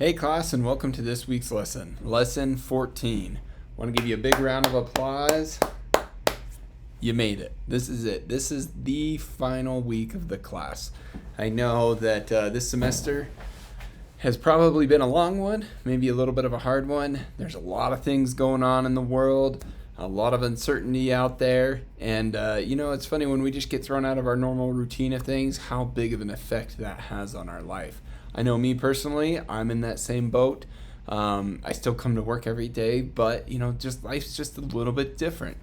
Hey class, and welcome to this week's lesson, lesson 14. I want to give you a big round of applause. You made it. This is it. This is the final week of the class. I know that this semester has probably been a long one, maybe a little bit of a hard one. There's a lot of things going on in the world, a lot of uncertainty out there, and it's funny when we just get thrown out of our normal routine of things, how big of an effect that has on our life. I know me personally, I'm in that same boat. I still come to work every day, but just life's just a little bit different.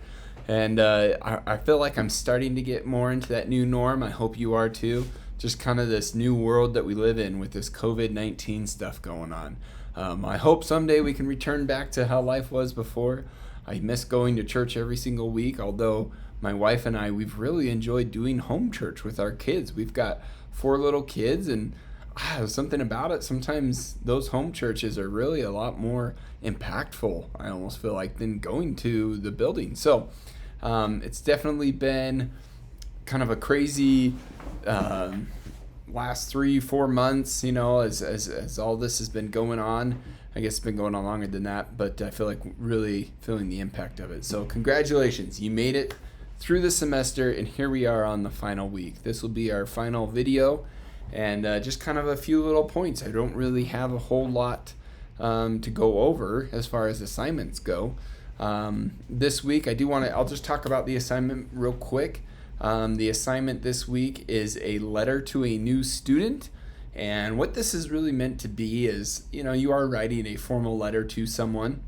And I feel like I'm starting to get more into that new norm. I hope you are too. Just kind of this new world that we live in with this COVID-19 stuff going on. I hope someday we can return back to how life was before. I miss going to church every single week, although my wife and I, we've really enjoyed doing home church with our kids. We've got 4 little kids, and something about it. Sometimes those home churches are really a lot more impactful, I almost feel like, than going to the building. So it's definitely been kind of a crazy last 3-4 months, as all this has been going on. I guess it's been going on longer than that, but I feel like really feeling the impact of it. So congratulations, you made it through the semester, and here we are on the final week. This will be our final video. And just kind of a few little points. I don't really have a whole lot to go over as far as assignments go. This week, I'll just talk about the assignment real quick. The assignment this week is a letter to a new student. And what this is really meant to be is, you are writing a formal letter to someone,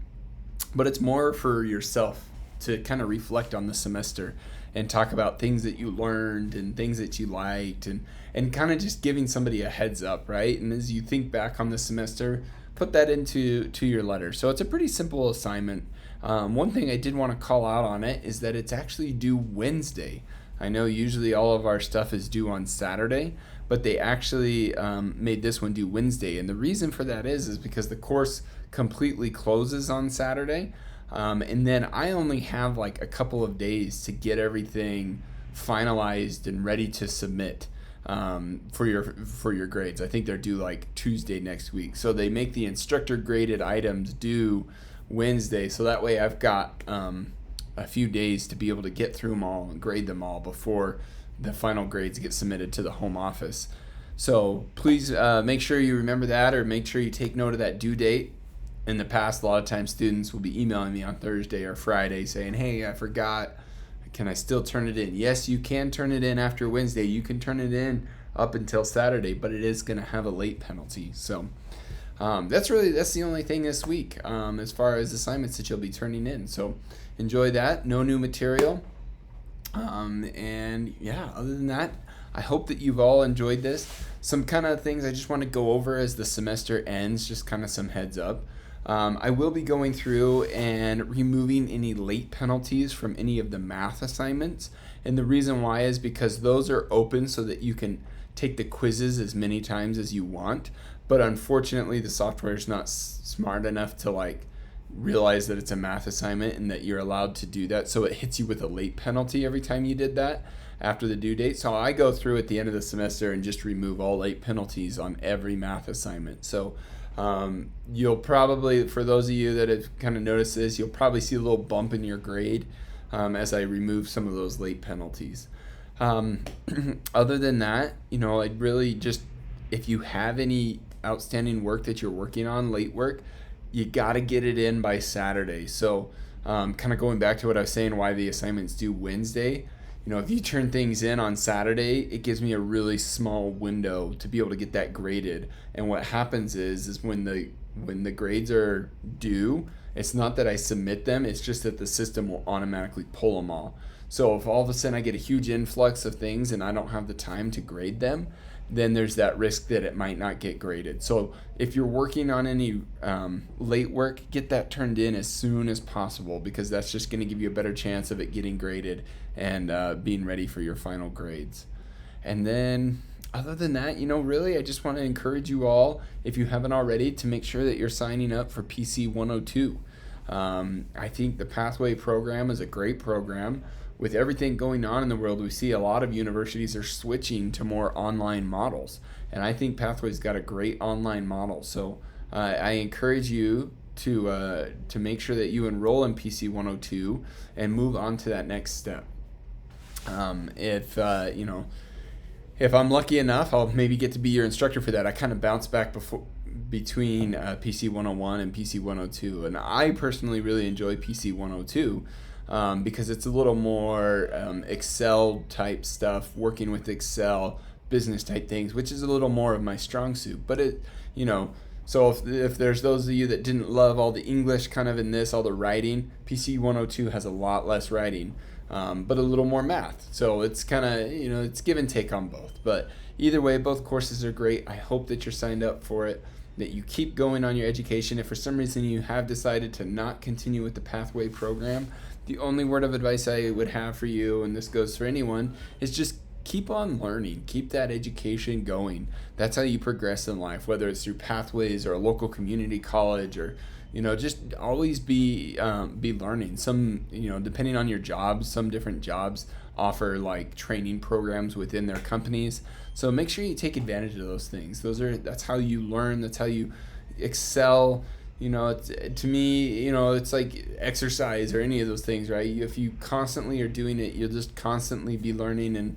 but it's more for yourself to kind of reflect on the semester and talk about things that you learned and things that you liked and kind of just giving somebody a heads up, right? And as you think back on the semester, put that into your letter. So it's a pretty simple assignment. One thing I did want to call out on it is that it's actually due Wednesday. I know usually all of our stuff is due on Saturday, but they actually made this one due Wednesday. And the reason for that is because the course completely closes on Saturday. And then I only have like a couple of days to get everything finalized and ready to submit for your grades. I think they're due like Tuesday next week. So they make the instructor graded items due Wednesday. So that way I've got a few days to be able to get through them all and grade them all before the final grades get submitted to the home office. So please make sure you remember that, or make sure you take note of that due date. In the past, a lot of times students will be emailing me on Thursday or Friday saying, hey, I forgot. Can I still turn it in? Yes, you can turn it in after Wednesday. You can turn it in up until Saturday, but it is going to have a late penalty. So that's the only thing this week as far as assignments that you'll be turning in. So enjoy that. No new material. And yeah, other than that, I hope that you've all enjoyed this. Some kind of things I just want to go over as the semester ends, just kind of some heads up. I will be going through and removing any late penalties from any of the math assignments. And the reason why is because those are open so that you can take the quizzes as many times as you want. But unfortunately, the software is not smart enough to realize that it's a math assignment and that you're allowed to do that. So it hits you with a late penalty every time you did that after the due date. So I go through at the end of the semester and just remove all late penalties on every math assignment. So you'll probably, for those of you that have kind of noticed this, you'll probably see a little bump in your grade as I remove some of those late penalties. Other than that, I'd really just, if you have any outstanding work that you're working on, late work, you got to get it in by Saturday. So kind of going back to what I was saying, why the assignments due Wednesday, if you turn things in on Saturday, it gives me a really small window to be able to get that graded. And what happens is when the grades are due, it's not that I submit them, it's just that the system will automatically pull them all. So if all of a sudden I get a huge influx of things and I don't have the time to grade them, then there's that risk that it might not get graded. So if you're working on any late work, get that turned in as soon as possible, because that's just going to give you a better chance of it getting graded and being ready for your final grades. And then other than that, really, I just want to encourage you all, if you haven't already, to make sure that you're signing up for PC 102. I think the Pathway program is a great program. With everything going on in the world, we see a lot of universities are switching to more online models. And I think Pathway's got a great online model. So I encourage you to make sure that you enroll in PC 102 and move on to that next step. If I'm lucky enough, I'll maybe get to be your instructor for that. I kind of bounce back between PC 101 and PC 102, and I personally really enjoy PC 102 because it's a little more Excel type stuff, working with Excel, business type things, which is a little more of my strong suit. But so if there's those of you that didn't love all the English kind of in this, all the writing, PC 102 has a lot less writing, but a little more math. So it's kind of, it's give and take on both. But either way, both courses are great. I hope that you're signed up for it, that you keep going on your education. If for some reason you have decided to not continue with the Pathway program, the only word of advice I would have for you, and this goes for anyone, is just keep on learning. Keep that education going. That's how you progress in life, whether it's through Pathways or a local community college, or just always be learning. Some, depending on your jobs, some different jobs offer like training programs within their companies. So make sure you take advantage of those things. That's how you learn. That's how you excel. To me, it's like exercise or any of those things, right? If you constantly are doing it, you'll just constantly be learning and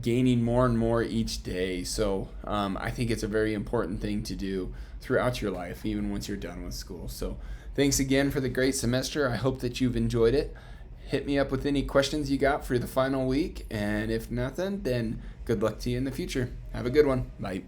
gaining more and more each day. So I think it's a very important thing to do throughout your life, even once you're done with school. So thanks again for the great semester. I hope that you've enjoyed it. Hit me up with any questions you got for the final week, and if nothing, then good luck to you in the future. Have a good one. Bye.